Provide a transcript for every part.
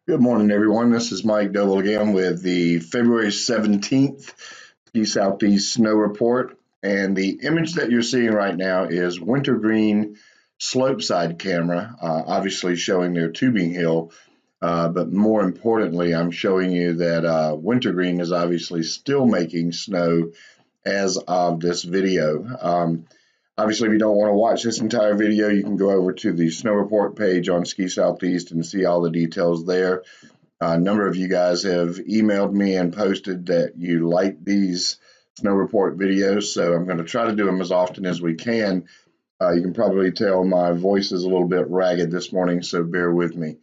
Good morning, everyone. This is Mike Doble again with the February 17th Ski Southeast Snow Report. And the image that you're seeing right now is Wintergreen slopeside camera, obviously showing their tubing hill. But more importantly, I'm showing you that Wintergreen is obviously still making snow as of this video. Obviously, if you don't want to watch this entire video, you can go over to the Snow Report page on Ski Southeast and see all the details there. A number of you guys have emailed me and posted that you like these Snow Report videos, so I'm going to try to do them as often as we can. You can probably tell my voice is a little bit ragged this morning, so bear with me.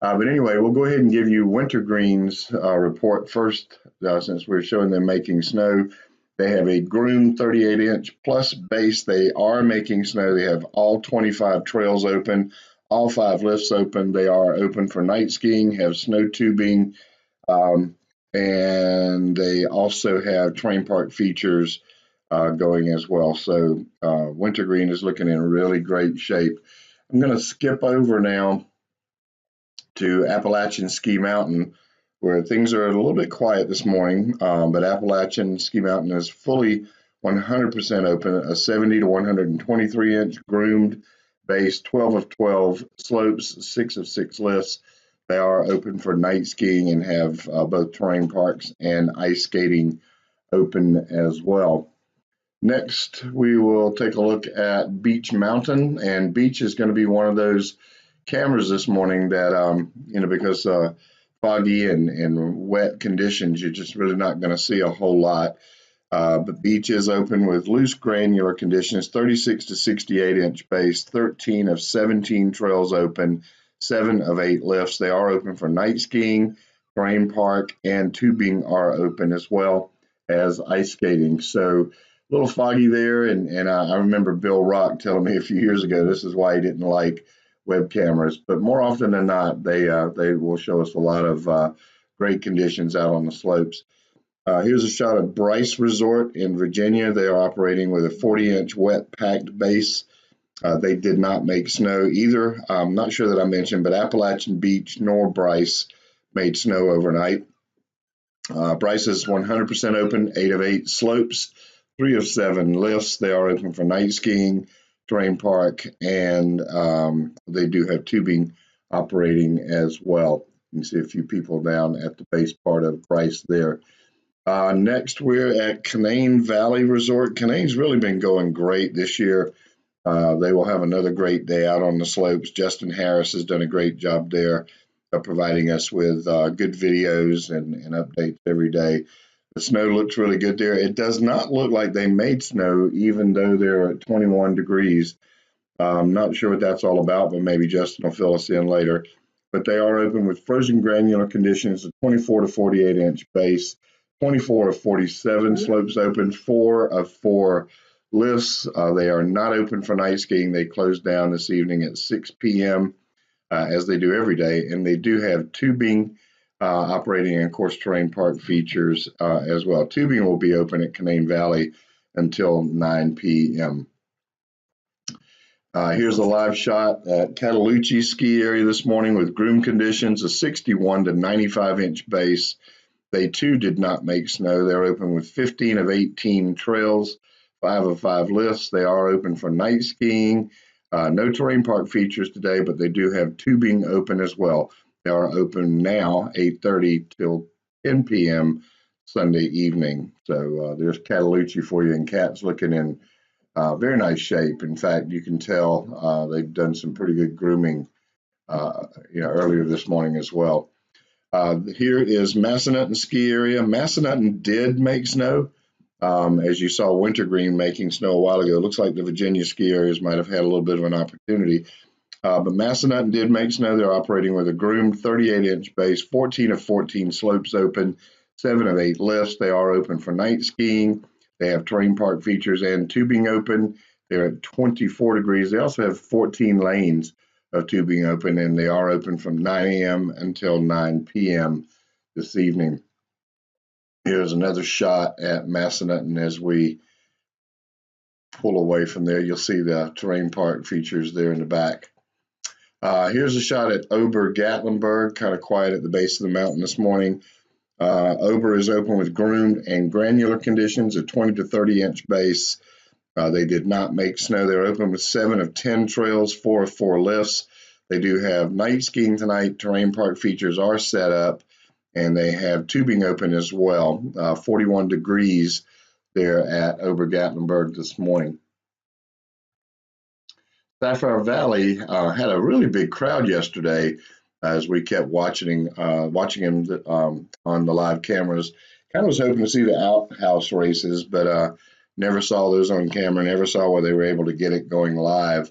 But anyway, we'll go ahead and give you Wintergreen's report first, since we're showing them making snow. They have a groomed 38-inch plus base. They are making snow. They have all 25 trails open, all 5 lifts open. They are open for night skiing, have snow tubing, and they also have terrain park features going as well. So Wintergreen is looking in really great shape. I'm going to skip over now to Appalachian Ski Mountain, where things are a little bit quiet this morning, but Appalachian Ski Mountain is fully 100% open, a 70 to 123-inch groomed base, 12 of 12 slopes, 6 of 6 lifts. They are open for night skiing and have both terrain parks and ice skating open as well. Next, we will take a look at Beech Mountain, and Beech is going to be one of those cameras this morning that, because foggy and wet conditions, you're just really not going to see a whole lot. But Beech is open with loose granular conditions, 36 to 68-inch base, 13 of 17 trails open, 7 of 8 lifts. They are open for night skiing, terrain park, and tubing are open as well as ice skating. So a little foggy there, and I remember Bill Rock telling me a few years ago this is why he didn't like web cameras, but more often than not, they will show us a lot of great conditions out on the slopes. Here's a shot of Bryce Resort in Virginia. They are operating with a 40-inch wet packed base. They did not make snow either. I'm not sure that I mentioned, but Appalachian Beach nor Bryce made snow overnight. Bryce is 100% open, 8 of 8 slopes, 3 of 7 lifts. They are open for night skiing, terrain park, and they do have tubing operating as well. You can see a few people down at the base part of Bryce there. Next, we're at Canaan Valley Resort. Canaan's really been going great this year. They will have another great day out on the slopes. Justin Harris has done a great job there of providing us with good videos and updates every day. The snow looks really good there. It does not look like they made snow, even though they're at 21 degrees. I'm not sure what that's all about, but maybe Justin will fill us in later. But they are open with frozen granular conditions, a 24 to 48-inch base, 24 of 47 slopes open, 4 of 4 lifts. They are not open for night skiing. They close down this evening at 6 p.m., as they do every day, and they do have tubing operating and, of course, terrain park features as well. Tubing will be open at Canaan Valley until 9 p.m. Here's a live shot at Cataloochee Ski Area this morning with groomed conditions, a 61 to 95-inch base. They, too, did not make snow. They're open with 15 of 18 trails, 5 of 5 lifts. They are open for night skiing. No terrain park features today, but they do have tubing open as well. They are open now, 8:30 till 10 p.m. Sunday evening. So there's Cataloochee for you, and Cat's looking in very nice shape. In fact, you can tell they've done some pretty good grooming earlier this morning as well. Here is Massanutten Ski Area. Massanutten did make snow. As you saw Wintergreen making snow a while ago. It looks like the Virginia ski areas might have had a little bit of an opportunity. But Massanutten did make snow. They're operating with a groomed 38-inch base, 14 of 14 slopes open, 7 of 8 lifts. They are open for night skiing. They have terrain park features and tubing open. They're at 24 degrees. They also have 14 lanes of tubing open, and they are open from 9 a.m. until 9 p.m. this evening. Here's another shot at Massanutten as we pull away from there. You'll see the terrain park features there in the back. Here's a shot at Ober Gatlinburg, kind of quiet at the base of the mountain this morning. Ober is open with groomed and granular conditions, a 20 to 30 inch base. They did not make snow. They're open with 7 of 10 trails, 4 of 4 lifts. They do have night skiing tonight. Terrain park features are set up, and they have tubing open as well. 41 degrees there at Ober Gatlinburg this morning. Sapphire Valley had a really big crowd yesterday as we kept watching him on the live cameras. Kind of was hoping to see the outhouse races, but never saw those on camera, never saw where they were able to get it going live.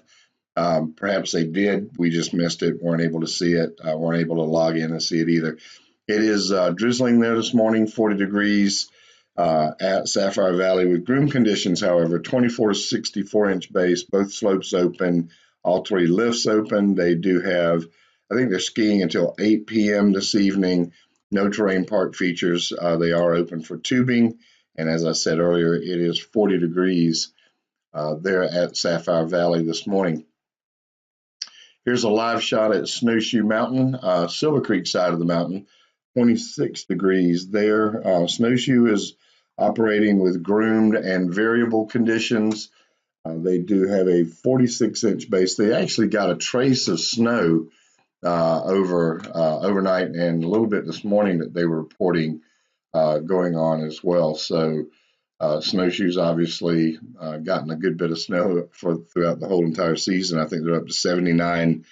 Perhaps they did, we just missed it, weren't able to see it, weren't able to log in and see it either. It is drizzling there this morning, 40 degrees at Sapphire Valley with groomed conditions, however, 24 to 64 inch base, both slopes open, all 3 lifts open. They do have, I think they're skiing until 8 p.m. this evening. No terrain park features. They are open for tubing. And as I said earlier, it is 40 degrees there at Sapphire Valley this morning. Here's a live shot at Snowshoe Mountain, Silver Creek side of the mountain, 26 degrees there. Snowshoe is operating with groomed and variable conditions. They do have a 46 inch base. They actually got a trace of snow overnight and a little bit this morning that they were reporting going on as well. So Snowshoe's obviously gotten a good bit of snow throughout the whole entire season. I think they're up to 79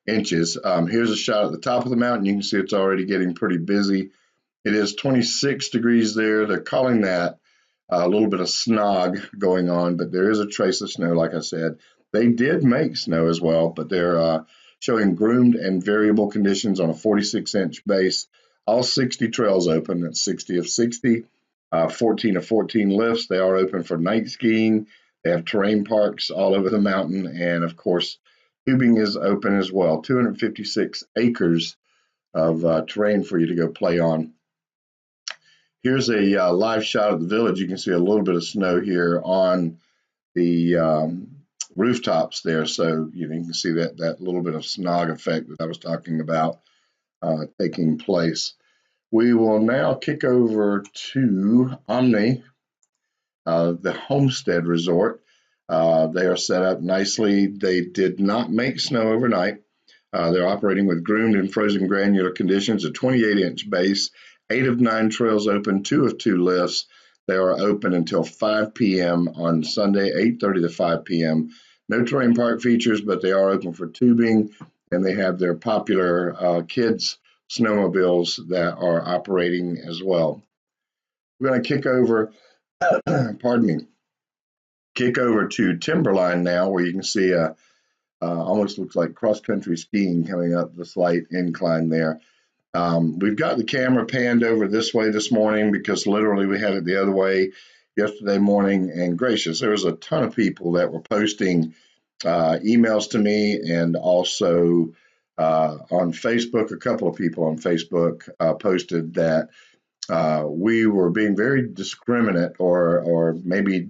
inches. Here's a shot at the top of the mountain. You can see it's already getting pretty busy. It is 26 degrees there. They're calling that a little bit of snog going on, but there is a trace of snow, like I said. They did make snow as well, but they're showing groomed and variable conditions on a 46 inch base. All 60 trails open. That's 60 of 60. 14 of 14 lifts. They are open for night skiing. They have terrain parks all over the mountain. And of course, tubing is open as well. 256 acres of terrain for you to go play on. Here's a live shot of the village. You can see a little bit of snow here on the rooftops there. So you can see that little bit of snog effect that I was talking about taking place. We will now kick over to Omni, the Homestead Resort. They are set up nicely. They did not make snow overnight. They're operating with groomed and frozen granular conditions, a 28 inch base, 8 of 9 trails open, 2 of 2 lifts. They are open until 5 p.m. on Sunday, 8:30 to 5 p.m. No terrain park features, but they are open for tubing, and they have their popular kids snowmobiles that are operating as well. We're going to kick over, kick over to Timberline now, where you can see almost looks like cross-country skiing coming up the slight incline there. We've got the camera panned over this way this morning because literally we had it the other way yesterday morning, and gracious, there was a ton of people that were posting emails to me, and also on Facebook, a couple of people on Facebook posted that we were being very discriminate or maybe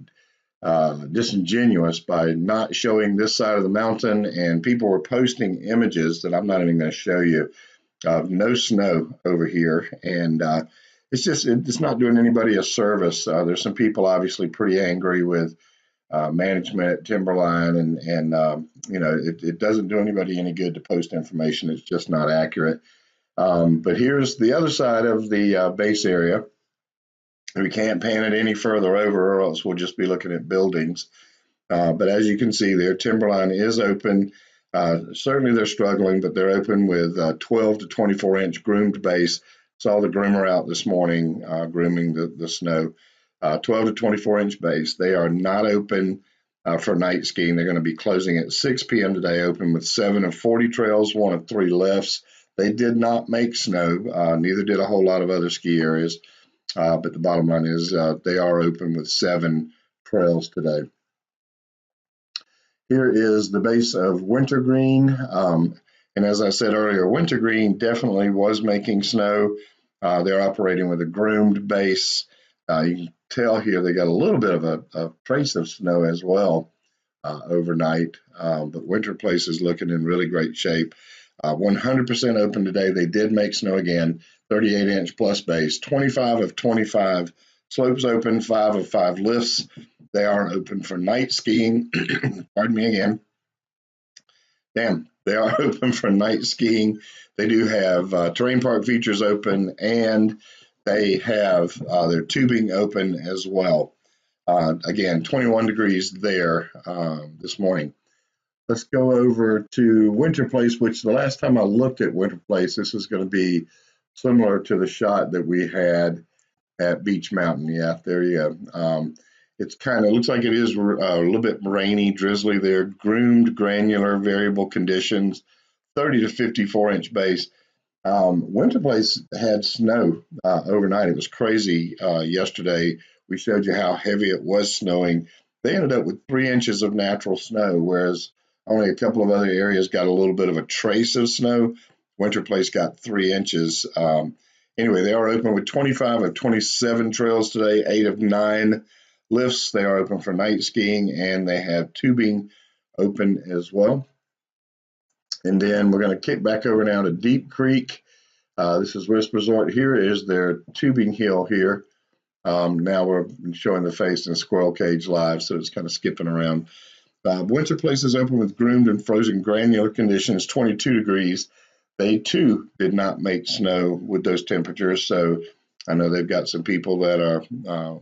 disingenuous by not showing this side of the mountain, and people were posting images that I'm not even going to show you of no snow over here, and it's not doing anybody a service. There's some people obviously pretty angry with management at Timberline, and it doesn't do anybody any good to post information. It's just not accurate. But here's the other side of the base area. We can't pan it any further over, or else we'll just be looking at buildings. But as you can see there, Timberline is open. Certainly they're struggling, but they're open with 12 to 24 inch groomed base. Saw the groomer out this morning grooming the snow. 12 to 24 inch base. They are not open for night skiing. They're going to be closing at 6 p.m. today, open with 7 of 40 trails, 1 of 3 lifts. They did not make snow, neither did a whole lot of other ski areas. But the bottom line is they are open with 7 trails today. Here is the base of Wintergreen. And as I said earlier, Wintergreen definitely was making snow. They're operating with a groomed base. You can tell here they got a little bit of a trace of snow as well overnight. But Winter Place is looking in really great shape. 100% open today. They did make snow again, 38-inch plus base, 25 of 25 slopes open, 5 of 5 lifts. They are open for night skiing. Pardon me again. They are open for night skiing. They do have terrain park features open, and they have their tubing open as well. Again, 21 degrees there this morning. Let's go over to Winter Place, which the last time I looked at Winter Place, this is going to be similar to the shot that we had at Beech Mountain. Yeah, there you go. It's kind of looks like it is a little bit rainy, drizzly there. Groomed, granular, variable conditions, 30 to 54-inch base. Winter Place had snow overnight. It was crazy yesterday. We showed you how heavy it was snowing. They ended up with 3 inches of natural snow, whereas only a couple of other areas got a little bit of a trace of snow. Winter Place got 3 inches. Anyway, they are open with 25 of 27 trails today, 8 of 9 lifts. They are open for night skiing, and they have tubing open as well. And then we're going to kick back over now to Deep Creek. This is Bryce Resort. Here is their tubing hill here. Now we're showing the face in squirrel cage live, so it's kind of skipping around. Winter Place is open with groomed and frozen granular conditions, 22 degrees. They too did not make snow with those temperatures, so I know they've got some people that are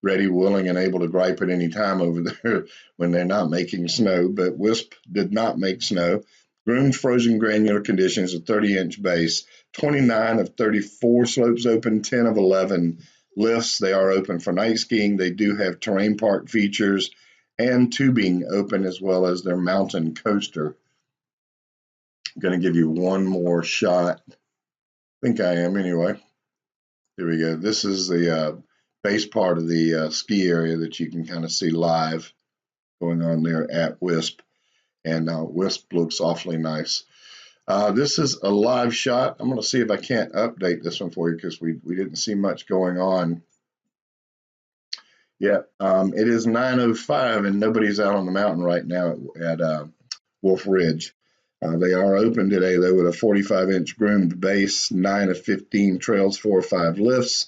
ready, willing, and able to gripe at any time over there when they're not making snow, but Wisp did not make snow. Groomed frozen granular conditions, a 30-inch base, 29 of 34 slopes open, 10 of 11 lifts. They are open for night skiing. They do have terrain park features and tubing open, as well as their mountain coaster. I'm going to give you one more shot. I think I am anyway. Here we go. This is the base part of the ski area that you can kind of see live going on there at Wisp. And Wisp looks awfully nice. This is a live shot. I'm going to see if I can't update this one for you because we didn't see much going on. Yeah, it is 9:05 and nobody's out on the mountain right now at Wolf Ridge. They are open today, though, with a 45-inch groomed base, 9 of 15 trails, 4 or 5 lifts.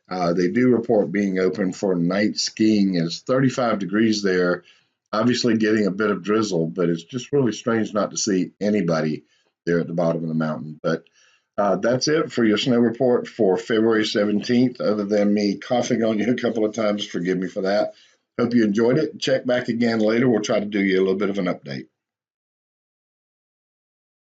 They do report being open for night skiing. It's 35 degrees there, obviously getting a bit of drizzle, but it's just really strange not to see anybody there at the bottom of the mountain. But that's it for your snow report for February 17th. Other than me coughing on you a couple of times, forgive me for that. Hope you enjoyed it. Check back again later. We'll try to do you a little bit of an update.